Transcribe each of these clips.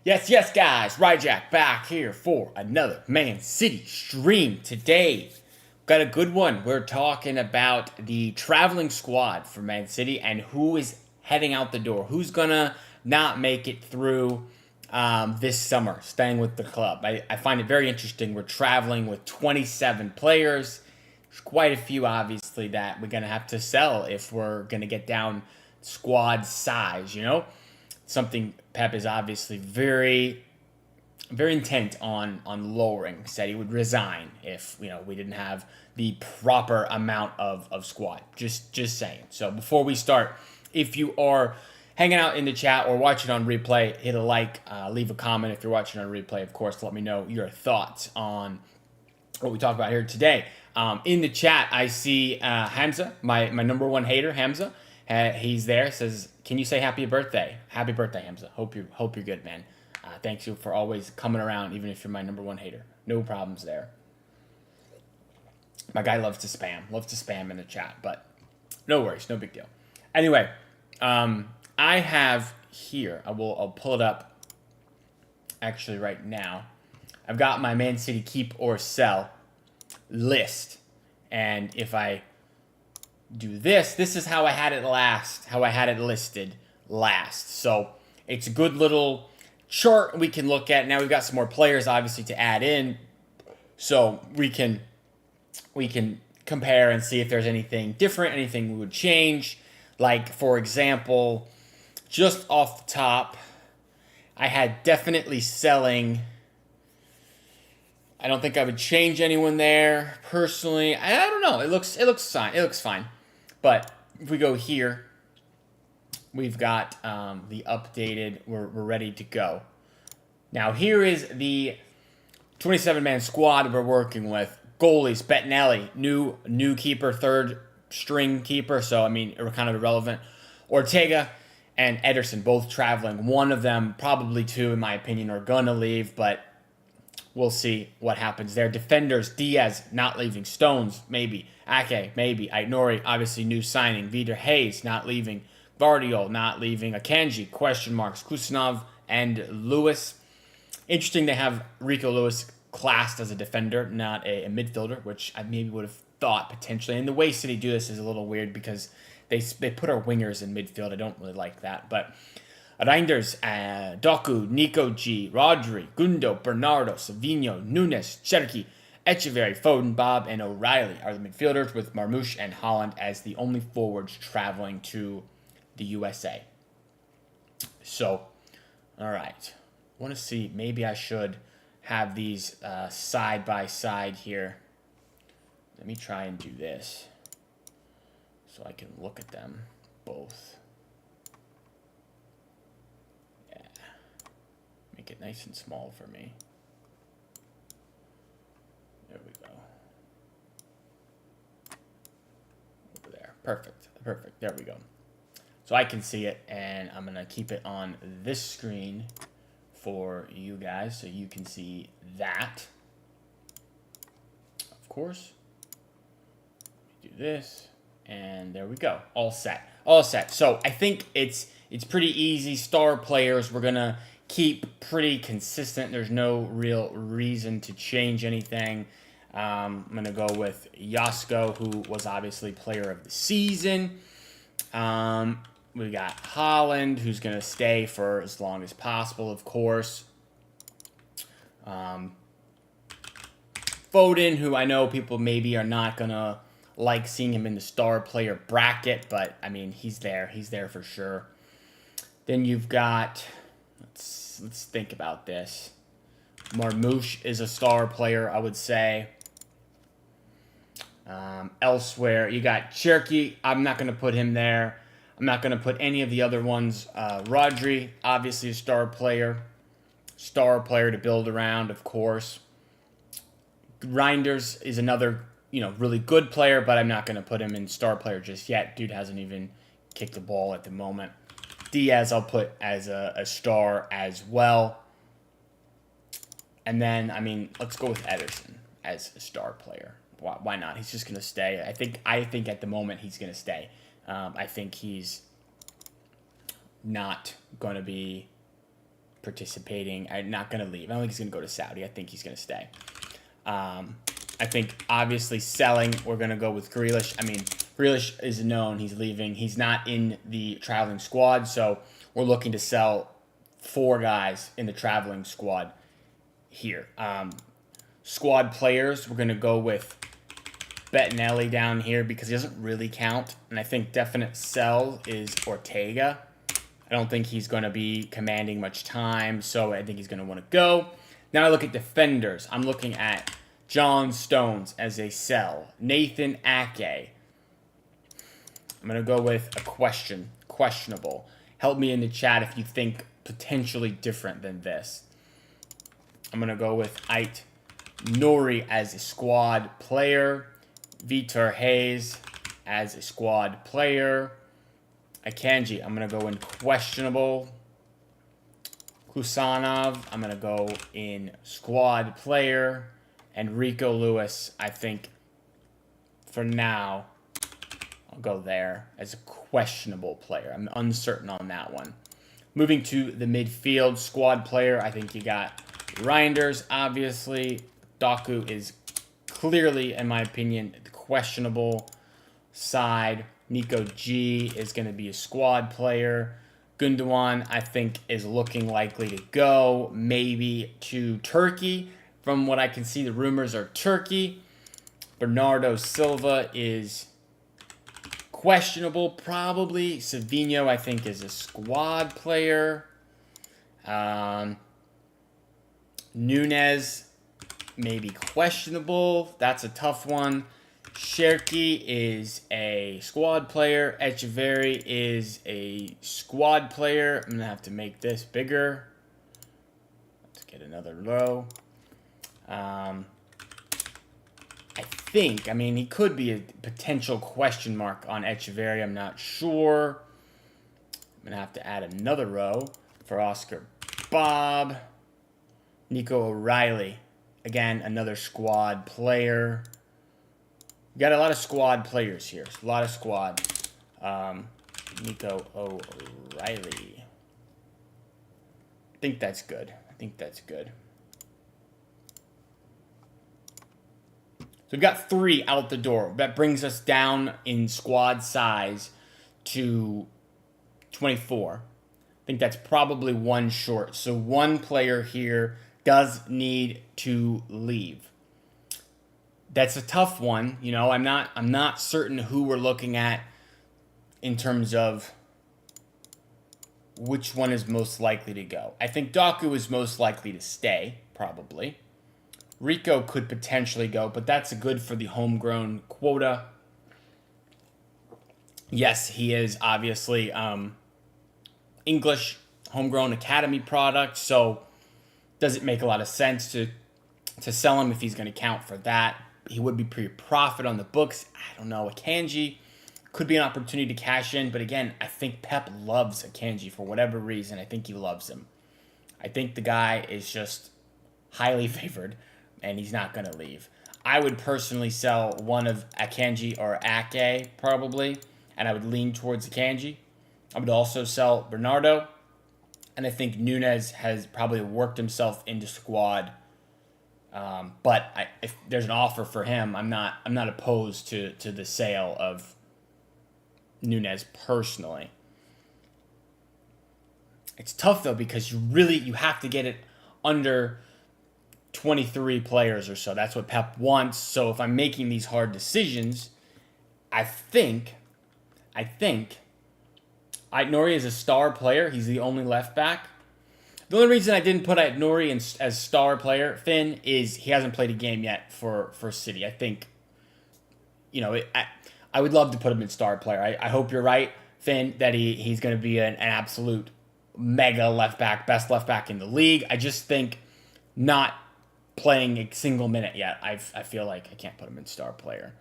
Yes, yes, guys. Ryjack back here for another Man City stream. Today, got a good one. We're talking about the traveling squad for Man City and who is heading out the door. Who's gonna not make it through this summer, staying with the club. I find it very interesting. We're traveling with 27 players. There's quite a few, obviously, that we're gonna have to sell if we're gonna get down squad size. Something Pep is obviously very, very intent on lowering. Said he would resign if we didn't have the proper amount of squad. Just saying. So before we start, if you are hanging out in the chat or watching on replay, hit a like, leave a comment if you're watching on replay. Of course, let me know your thoughts on what we talk about here today. In the chat, I see Hamza, my number one hater, Hamza. He's there. Says, "Can you say happy birthday? Happy birthday, Hamza. Hope you're good, man. Thanks you for always coming around, even if you're my number one hater. No problems there." My guy loves to spam in the chat, but no worries, no big deal. Anyway, I have here. I'll pull it up. Actually, right now, I've got my Man City keep or sell list, and if I do this is how I had it listed last. So it's a good little chart we can look at. Now we've got some more players obviously to add in, so we can compare and see if there's anything different, anything we would change. Like, for example, just off the top, I had definitely selling. I don't think I would change anyone there personally. I don't know. It looks fine. It looks fine. But if we go here, we've got the updated. We're ready to go. Now here is the 27-man squad we're working with. Goalies: Bettinelli, new keeper, third string keeper. So I mean, we're kind of irrelevant. Ortega and Ederson both traveling. One of them, probably two, in my opinion, are gonna leave, but we'll see what happens there. Defenders: Diaz not leaving. Stones, maybe. Ake, maybe. Aitnori, obviously new signing. Vitor Hayes not leaving. Guardiol not leaving. Akanji, question marks. Kusanov and Lewis. Interesting to have Rico Lewis classed as a defender, not a midfielder, which I maybe would have thought potentially. And the way City do this is a little weird because they put our wingers in midfield. I don't really like that, but Reinders, Doku, Nico G, Rodri, Gundo, Bernardo, Savinho, Nunes, Cherki, Echeverry, Foden, Bob, and O'Reilly are the midfielders, with Marmoush and Holland as the only forwards traveling to the USA. So, all right. I want to see, maybe I should have these side by side here. Let me try and do this so I can look at them both. Make it nice and small for me. There we go. Over there. Perfect. There we go. So I can see it, and I'm going to keep it on this screen for you guys so you can see that. Of course. Do this, and there we go. All set. So I think it's pretty easy. Star players, we're going to keep pretty consistent. There's no real reason to change anything. I'm going to go with Yasko, who was obviously player of the season. We got Holland, who's going to stay for as long as possible, of course. Foden, who I know people maybe are not going to like seeing him in the star player bracket, but, I mean, he's there. He's there for sure. Then you've got... Let's think about this. Marmoush is a star player, I would say. Elsewhere, you got Cherki. I'm not going to put him there. I'm not going to put any of the other ones. Rodri, obviously a star player. Star player to build around, of course. Reinders is another, really good player, but I'm not going to put him in star player just yet. Dude hasn't even kicked the ball at the moment. Diaz I'll put as a star as well. And then, I mean, let's go with Ederson as a star player. Why not? He's just going to stay. I think at the moment he's going to stay. I think he's not going to be participating. I'm not going to leave. I don't think he's going to go to Saudi. I think he's going to stay. I think, obviously, selling, we're going to go with Grealish. I mean, Grealish is known. He's leaving. He's not in the traveling squad, so we're looking to sell 4 guys in the traveling squad here. Squad players, we're going to go with Bettinelli down here because he doesn't really count. And I think definite sell is Ortega. I don't think he's going to be commanding much time, so I think he's going to want to go. Now I look at defenders. I'm looking at John Stones as a sell. Nathan Ake. I'm going to go with a questionable. Help me in the chat if you think potentially different than this. I'm going to go with Ait Nori as a squad player. Vitor Hayes as a squad player. Akanji, I'm going to go in questionable. Kusanov, I'm going to go in squad player. And Rico Lewis, I think, for now, I'll go there as a questionable player. I'm uncertain on that one. Moving to the midfield, squad player, I think you got Reinders, obviously. Doku is clearly, in my opinion, the questionable side. Nico G is going to be a squad player. Gundogan, I think, is looking likely to go maybe to Turkey. From what I can see, the rumors are Turkey. Bernardo Silva is questionable, probably. Savinho, I think, is a squad player. Nunez, maybe questionable. That's a tough one. Cherki is a squad player. Echeverry is a squad player. I'm going to have to make this bigger. Let's get another row. I mean, he could be a potential question mark on Echeverry. I'm not sure. I'm going to have to add another row for Oscar Bob. Nico O'Reilly. Again, another squad player. You got a lot of squad players here. A lot of squad. Nico O'Reilly. I think that's good. So we've got 3 out the door. That brings us down in squad size to 24. I think that's probably 1 short. So 1 player here does need to leave. That's a tough one. You know, I'm not certain who we're looking at in terms of which one is most likely to go. I think Doku is most likely to stay, probably. Rico could potentially go, but that's good for the homegrown quota. Yes, he is obviously English homegrown academy product, so does it make a lot of sense to sell him if he's going to count for that? He would be pre-profit on the books. I don't know. Akanji could be an opportunity to cash in, but again, I think Pep loves Akanji for whatever reason. I think he loves him. I think the guy is just highly favored, and he's not going to leave. I would personally sell one of Akanji or Ake, probably, and I would lean towards Akanji. I would also sell Bernardo, and I think Nunez has probably worked himself into squad. But if there's an offer for him, I'm not opposed to the sale of Nunez personally. It's tough though because you have to get it under 23 players or so. That's what Pep wants. So if I'm making these hard decisions, I think Nori is a star player. He's the only left back. The only reason I didn't put Nori as star player, Finn, is he hasn't played a game yet for City. I think, I would love to put him in star player. I hope you're right, Finn, that he's going to be an absolute mega left back, best left back in the league. I just think not playing a single minute yet, I feel like I can't put him in star player.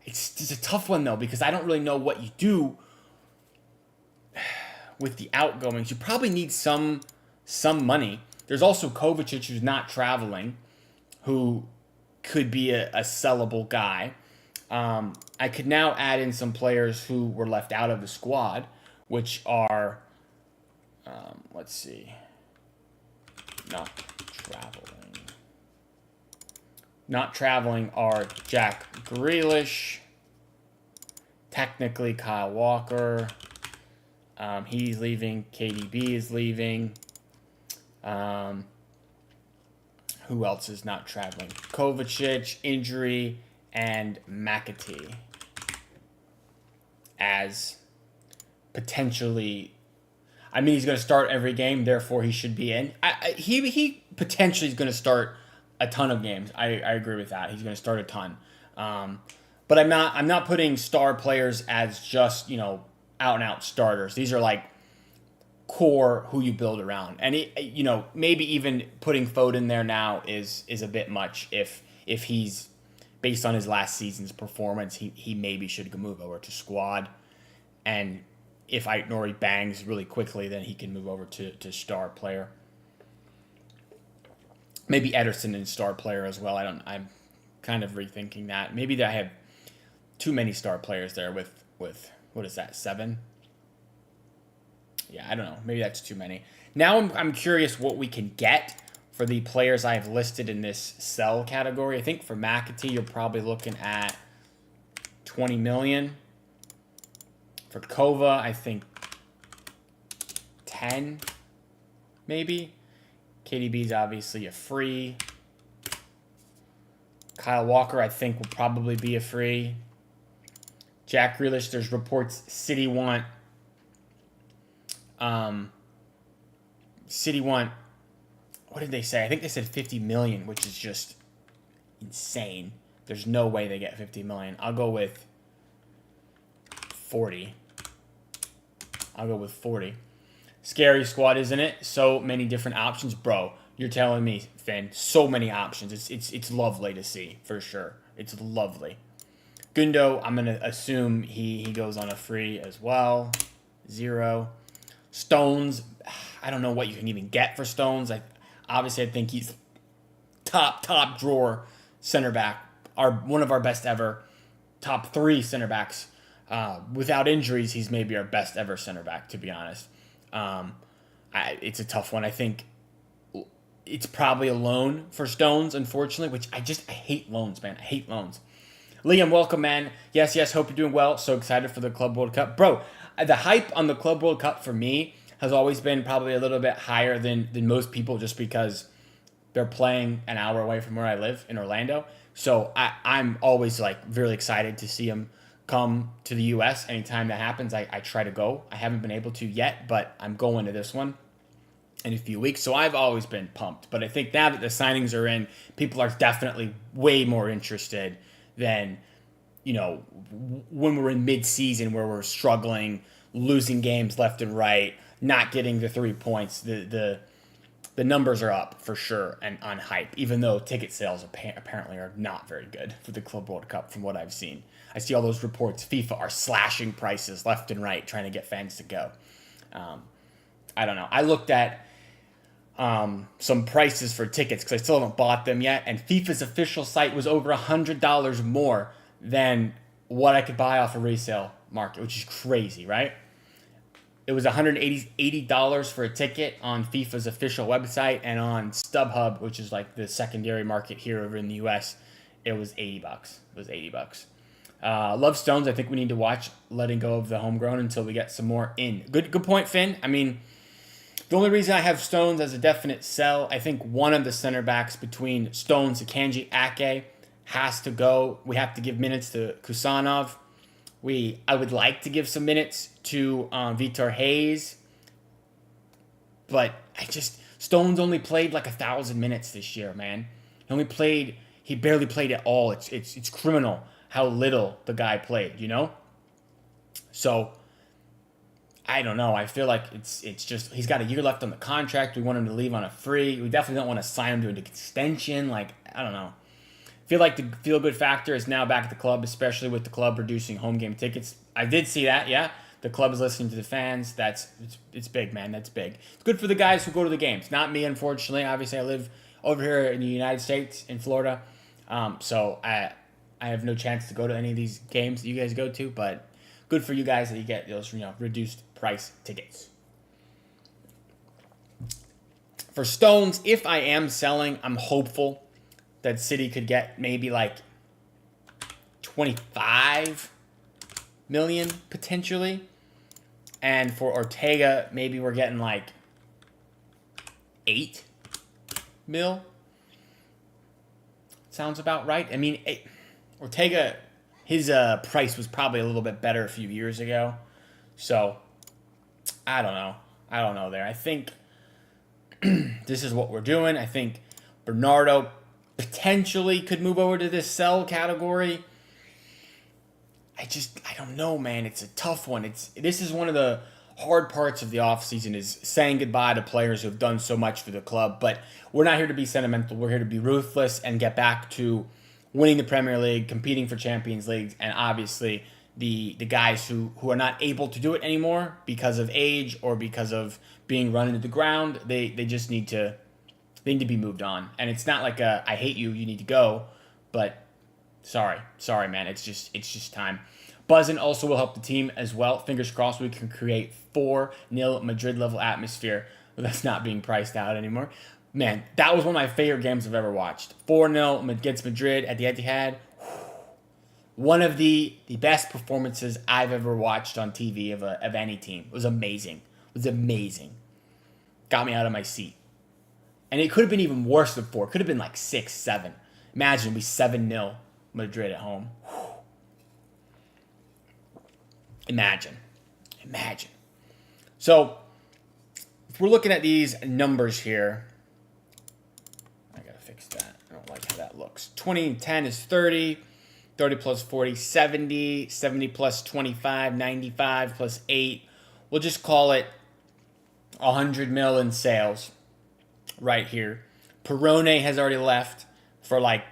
It's a tough one, though, because I don't really know what you do with the outgoings. You probably need some money. There's also Kovacic, who's not traveling, who could be a sellable guy. I could now add in some players who were left out of the squad, which are Let's see. Not traveling. Not traveling are Jack Grealish. Technically, Kyle Walker. He's leaving. KDB is leaving. Who else is not traveling? Kovacic, injury, and McAtee as potentially. I mean, he's going to start every game, therefore he should be in. He potentially is going to start a ton of games. I agree with that. He's going to start a ton. But I'm not putting star players as just, out and out starters. These are like core who you build around. And maybe even putting Foden there now is a bit much if he's based on his last season's performance, he maybe should move over to squad. And if Nori bangs really quickly, then he can move over to star player. Maybe Ederson and star player as well. I'm kind of rethinking that. Maybe I have too many star players there with what is that, 7? Yeah, I don't know. Maybe that's too many. Now I'm curious what we can get for the players I have listed in this sell category. I think for McAtee, you're probably looking at 20 million. For Kova, I think 10, maybe. KDB's obviously a free. Kyle Walker, I think, will probably be a free. Jack Grealish, there's reports City want. What did they say? I think they said 50 million, which is just insane. There's no way they get 50 million. I'll go with 40. Scary squad, isn't it? So many different options. Bro, you're telling me, Finn, so many options. It's lovely to see, for sure. It's lovely. Gundo, I'm going to assume he goes on a free as well. 0. Stones, I don't know what you can even get for Stones. I think he's top drawer center back. One of our best ever. Top 3 center backs. Without injuries, he's maybe our best ever center back, to be honest. It's a tough one. I think it's probably a loan for Stones, unfortunately, which I hate loans, man. I hate loans. Liam, welcome, man. Yes, hope you're doing well. So excited for the Club World Cup. Bro, the hype on the Club World Cup for me has always been probably a little bit higher than most people just because they're playing an hour away from where I live in Orlando. So I'm always really excited to see them come to the U.S. Anytime that happens, I try to go. I haven't been able to yet, but I'm going to this one in a few weeks. So I've always been pumped. But I think now that the signings are in, people are definitely way more interested than, when we're in mid-season where we're struggling, losing games left and right, not getting the 3 points. The numbers are up for sure and on hype, even though ticket sales apparently are not very good for the Club World Cup from what I've seen. I see all those reports. FIFA are slashing prices left and right, trying to get fans to go. I don't know. I looked at some prices for tickets because I still haven't bought them yet, and FIFA's official site was over $100 more than what I could buy off a resale market, which is crazy, right? It was $180 for a ticket on FIFA's official website, and on StubHub, which is like the secondary market here over in the US, it was $80. It was $80. Love Stones. I think we need to watch letting go of the homegrown until we get some more in. Good point, Finn. I mean, the only reason I have Stones as a definite sell, I think one of the center backs between Stones, Akanji, Ake has to go. We have to give minutes to Kusanov. I would like to give some minutes to Vitor Hayes, but Stones only played like 1,000 minutes this year, man. He barely played at all. It's criminal how little the guy played, So I don't know. I feel like it's just he's got a year left on the contract. We want him to leave on a free. We definitely don't want to sign him to an extension. I don't know. I feel like the feel-good factor is now back at the club, especially with the club reducing home game tickets. I did see that, yeah. The club is listening to the fans. It's big, man. That's big. It's good for the guys who go to the games. Not me, unfortunately. Obviously, I live over here in the United States, in Florida. So I have no chance to go to any of these games that you guys go to, but good for you guys that you get those reduced price tickets. For Stones, if I am selling, I'm hopeful that City could get maybe like 25 million potentially. And for Ortega, maybe we're getting like 8 mil. Sounds about right. I mean, Ortega, his price was probably a little bit better a few years ago. So, I don't know. I don't know there. I think this is what we're doing. I think Bernardo potentially could move over to this sell category. I don't know, man. It's a tough one. This is one of the hard parts of the offseason is saying goodbye to players who have done so much for the club. But we're not here to be sentimental. We're here to be ruthless and get back to winning the Premier League, competing for Champions Leagues, and obviously the guys who are not able to do it anymore because of age or because of being run into the ground, they just need to be moved on. And it's not like I hate you, you need to go, but sorry, man. It's just time. Buzzing also will help the team as well. Fingers crossed we can create 4-0 Madrid level atmosphere. But that's not being priced out anymore. Man, that was one of my favorite games I've ever watched. 4-0 against Madrid at the Etihad. One of the best performances I've ever watched on TV of any team. It was amazing. Got me out of my seat. And it could have been even worse than 4. It could have been like 6, 7. Imagine we 7-0 Madrid at home. Imagine. So, if we're looking at these numbers here, I gotta fix that. I don't like how that looks. 20 and 10 is 30. 30 plus 40, 70. 70 plus 25, 95 plus 8. We'll just call it 100 mil in sales right here. Perone has already left for like,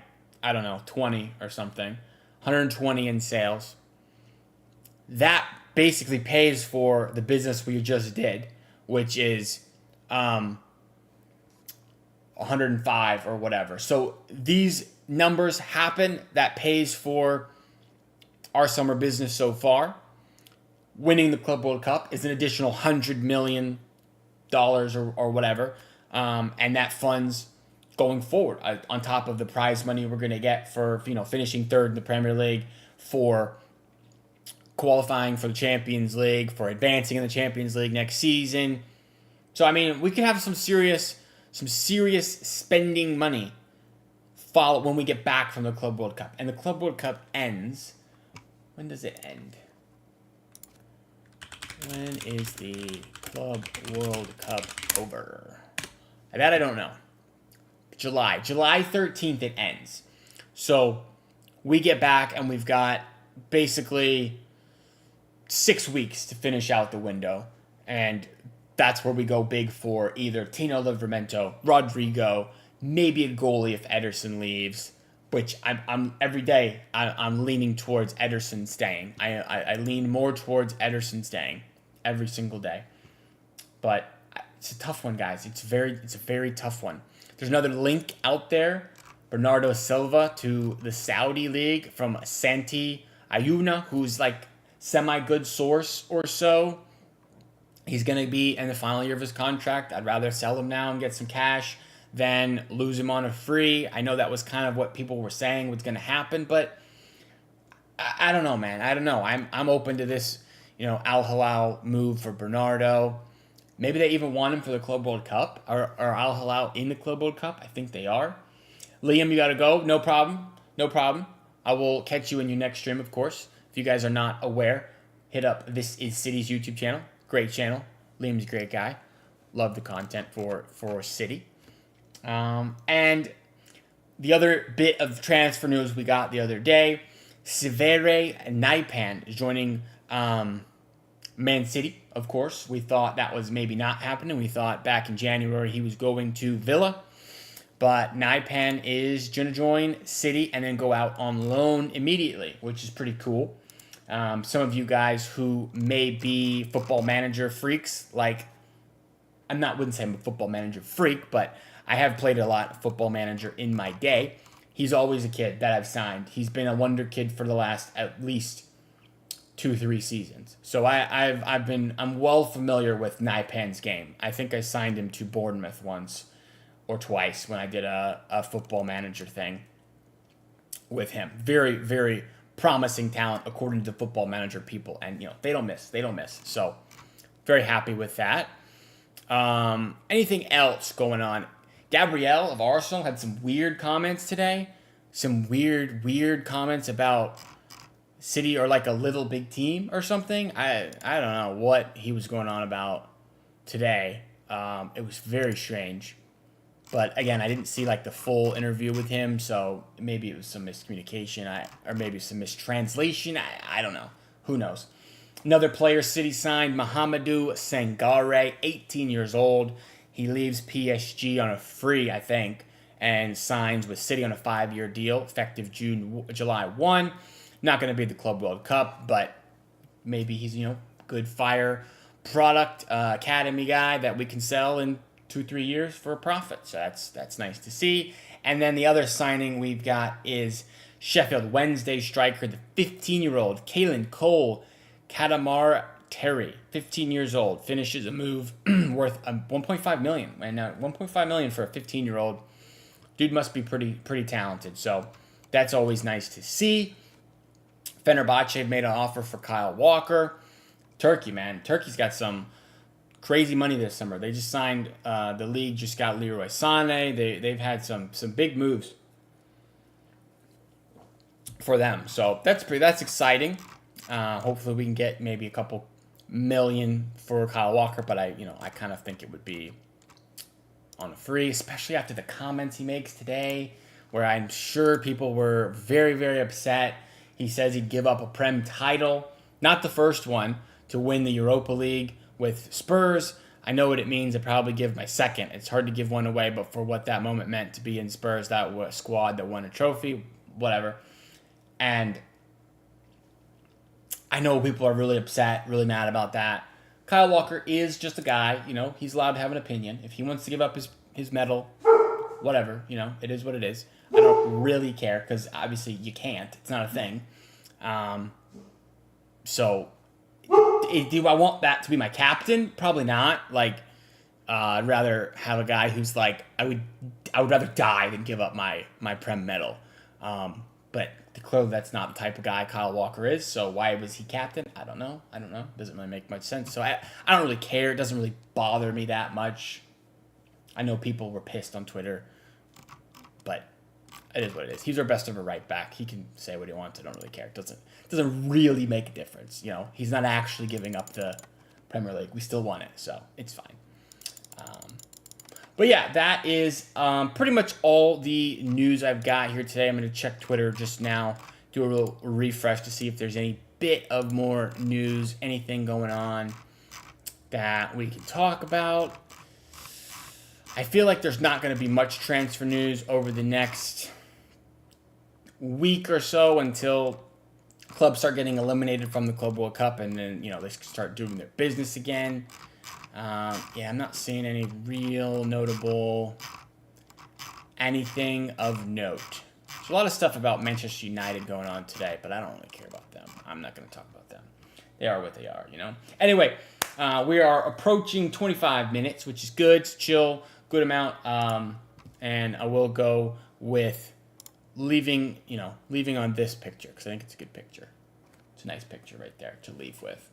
I don't know, 20 or something. 120 in sales. That basically pays for the business we just did, which is 105 or whatever. So these numbers happen. That pays for our summer business so far. Winning the Club World Cup is an additional $100 million or whatever. And that funds going forward on top of the prize money we're going to get for finishing third in the Premier League, for qualifying for the Champions League, for advancing in the Champions League next season. So I mean, we can have some serious spending money when we get back from the Club World Cup. And the Club World Cup ends. When does it end? When is the Club World Cup over? That I don't know. July 13th it ends. So we get back and we've got basically 6 weeks to finish out the window. And that's where we go big for either Tino Livramento, Rodrigo, maybe a goalie if Ederson leaves, which I'm every day I'm leaning towards Ederson staying. I lean more towards Ederson staying every single day. But it's a tough one, guys. It's a very tough one. There's another link out there, Bernardo Silva to the Saudi League from Santi Ayuna, who's like semi-good source or so. He's going to be in the final year of his contract. I'd rather sell him now and get some cash than lose him on a free. I know that was kind of what people were saying was going to happen, but I don't know, man. I don't know. I'm open to this, Al Hilal move for Bernardo. Maybe they even want him for the Club World Cup. Are Al Hilal in the Club World Cup? I think they are. Liam, you got to go. No problem. I will catch you in your next stream, of course. If you guys are not aware, hit up This Is City's YouTube channel. Great channel. Liam's a great guy. Love the content for City. And the other bit of transfer news we got the other day, Severe Naipan is joining Man City, of course. We thought that was maybe not happening. We thought back in January he was going to Villa. But Naipan is going to join City and then go out on loan immediately, which is pretty cool. Some of you guys who may be Football Manager freaks, like, wouldn't say I'm a Football Manager freak, but I have played a lot of Football Manager in my day. He's always a kid that I've signed. He's been a wonder kid for the last at least 2-3 seasons. So I'm well familiar with Naipan's game. I think I signed him to Bournemouth once or twice when I did a football manager thing with him. Very, very promising talent according to the football manager people. And, they don't miss. They don't miss. So, very happy with that. Anything else going on? Gabrielle of Arsenal had some weird comments today. Some weird comments about City or like a little big team or something. I don't know what he was going on about today. It was very strange. But again, I didn't see like the full interview with him, so maybe it was some miscommunication, or maybe some mistranslation. I don't know. Who knows? Another player City signed, Mohamedou Sangare, 18 years old. He leaves PSG on a free, I think, and signs with City on a 5-year deal, effective July 1. Not going to be the Club World Cup, but maybe he's, good fire product academy guy that we can sell in 2-3 years for a profit. So that's nice to see. And then the other signing we've got is Sheffield Wednesday striker, the 15-year-old Kalen Cole Katamar Terry, 15 years old, finishes a move worth $1.5 million. And $1.5 million for a 15-year-old. Dude must be pretty talented. So that's always nice to see. Fenerbahce made an offer for Kyle Walker. Turkey, man. Turkey's got some crazy money this summer. They just signed, the league just got Leroy Sané. They've had some big moves for them. So that's exciting. Hopefully we can get maybe a couple million for Kyle Walker, but I kind of think it would be on a free, especially after the comments he makes today, where I'm sure people were very, very upset. He says he'd give up a Prem title, not the first one, to win the Europa League with Spurs. I know what it means. I'd probably give my second. It's hard to give one away, but for what that moment meant to be in Spurs, that squad that won a trophy, whatever. And I know people are really upset, really mad about that. Kyle Walker is just a guy, he's allowed to have an opinion. If he wants to give up his medal, whatever, it is what it is. I don't really care because obviously you can't. It's not a thing. So do I want that to be my captain? Probably not. I'd rather have a guy who's like, I would rather die than give up my Prem medal. But clearly that's not the type of guy Kyle Walker is. So why was he captain? I don't know. Doesn't really make much sense. So I don't really care. It doesn't really bother me that much. I know people were pissed on Twitter, but it is what it is. He's our best ever right back. He can say what he wants. I don't really care. It doesn't really make a difference. He's not actually giving up the Premier League. We still won it, so it's fine. But yeah, that is pretty much all the news I've got here today. I'm going to check Twitter just now, do a little refresh to see if there's any bit of more news, anything going on that we can talk about. I feel like there's not going to be much transfer news over the next week or so until clubs start getting eliminated from the Club World Cup, and then they start doing their business again. I'm not seeing any real notable anything of note. There's a lot of stuff about Manchester United going on today, but I don't really care about them. I'm not going to talk about them. They are what they are, Anyway, we are approaching 25 minutes, which is good. It's chill, good amount. And I will go with leaving on this picture because I think it's a good picture. It's a nice picture right there to leave with.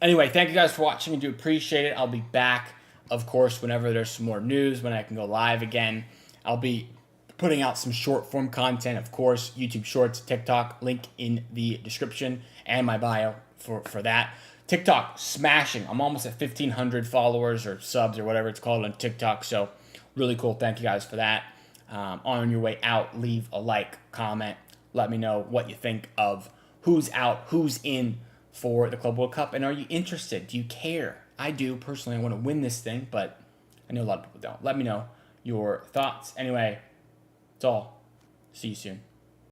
Anyway, thank you guys for watching. I do appreciate it. I'll be back, of course, whenever there's some more news, when I can go live again. I'll be putting out some short-form content, of course, YouTube Shorts, TikTok, link in the description and my bio for that. TikTok, smashing. I'm almost at 1,500 followers or subs or whatever it's called on TikTok, so really cool. Thank you guys for that. On your way out, leave a like, comment. Let me know what you think of who's out, who's in for the Club World Cup, and are you interested? Do you care? I do. Personally, I want to win this thing, but I know a lot of people don't. Let me know your thoughts. Anyway, that's all. See you soon.